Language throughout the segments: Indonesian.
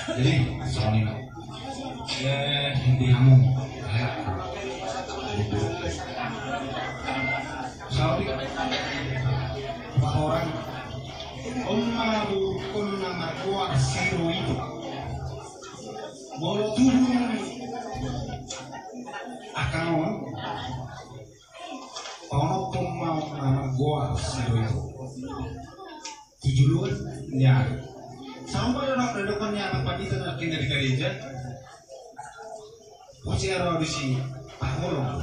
Jadi soalnya hindi kamu sabi orang umarukun na makuha zero ito bolo turun akawan paano pong magawa zero ito tujulun niya sampai orang berdepan yang apa itu nak kena dikareja, macam orang di sini, orang,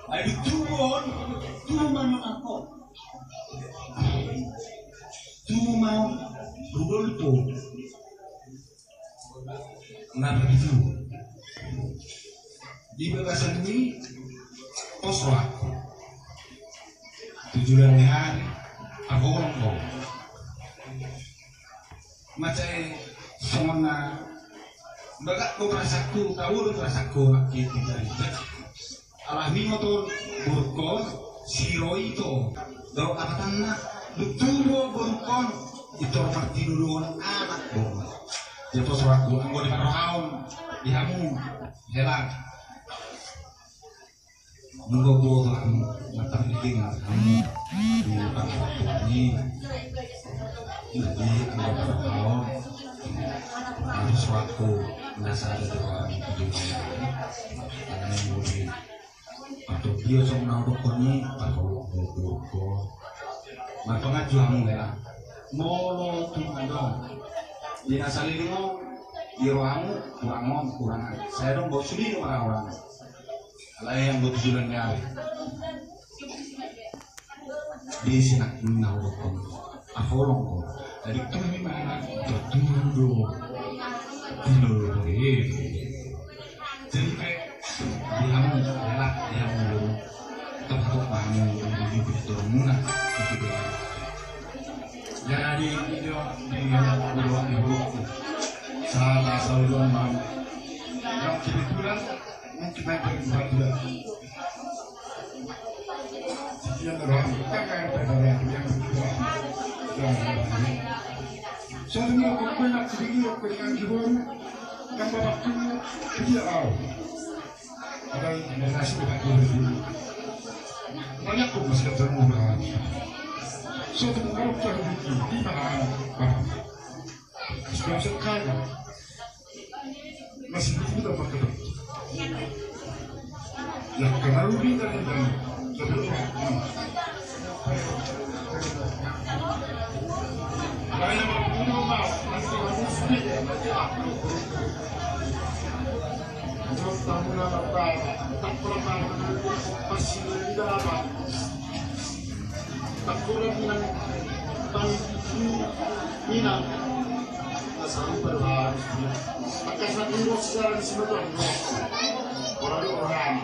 ada turun mana apa, turun mau rudol tu, nak begitu, di bekasan ini poswa, tujuan hari, aku orang macam semana bagat ko rasaku tahu rasaku gitu dari alami motor burkon siro itu do apa tanah betul burkon itu parti duluan anak dong jadi suaraku anggo di perhaun di hamu helang nunggu bodoh mata bikin kamu di tempat ini jadi anggota perhaun ada suatu dasar dalam kehidupan karena mungkin atau dia sama dokternya atau dokter maka ngajuan ya molo tunggu dia asal ini mau iramu kurang saya dong bawa sudi orang kalau yang buat tujuannya di sini nak dokter afolong kok dari tuh mana tertunduk jadi kayak dia mau relak dia mau terhadap kamu menuju bertemu itu dia jadi video dia beruang ibu salah saluran mau yang kebetulan mungkin mereka juga dia beruang kakak yang so semua orang nak sedikit dengan kibun tanpa waktu dia tahu ada nasi berkali banyak pun masih termurah so semua orang terbuka di mana sebab sekarang masih tidak pakai yang kenal lebih dari sebelum Saya berbunuh mas, masih muslim. Untuk tamu nama tak pernah masih dalam. Tak kurang dengan bantu minat. Asal berbaris. Maka saat ini secara disebutkan orang.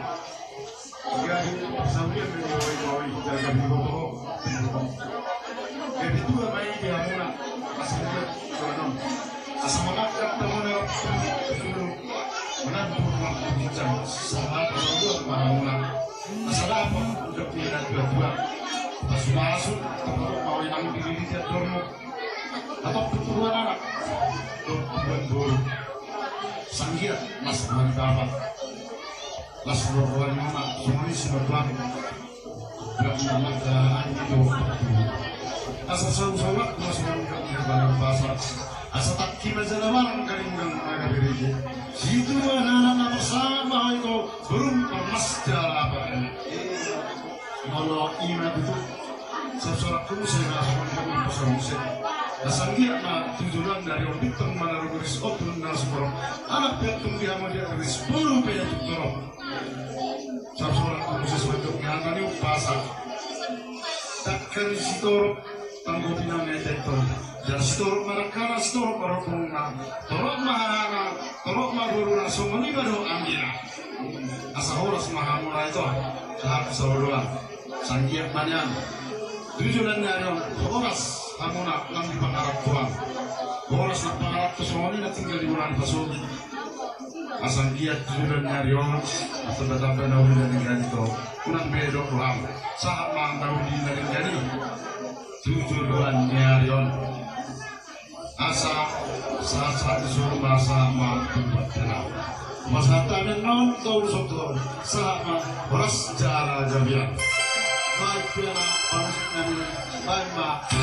Jadi sambil menyoi jaga biru. Jadi itu apa yang dia mula asalnya kalau asalnya kita mula menantu macam sahabat itu mula asal apa untuk kita dua masuk mau yang diri dia dormo atau keturunan anak untuk sanggir mas mantap las rohan mama semua sebab belum nama itu asal sahabat masuk ke dalam pasar asal tak kira jalan keringan agak berbeda situ anak-anak bersama itu belum pernah jalan kalau iman itu sesuatu saya rasa Nasanggiat na tujuan dari ombitong manaruguris otun na suporong anak piatong dihamon dia keris puluh peyatuk torong sarsoran khusus untuk ngantani upasa takkan sitorok tanggopina metektor dan sitorok marakana sitorok parokuna torok mahana torok maguruna somoni baru amina asahoras mahamura itu tahap sahuruan sanggiat banyak tujuan dari horas Amuna nang di pangarap Tuhan. Boras na pangarap to soni na tinggal di bulan pasogi. Asang giat tujuan nyarion atau betapa nauli dari ganito. Unang bedo Tuhan. Saat mang nauli dari gani. Tujuan nyarion. Asa saat disuruh masa mampu tenang. Masa tamen non tau sotor. Saat mang boras jala jabian. Baik piana panas nani baik ma.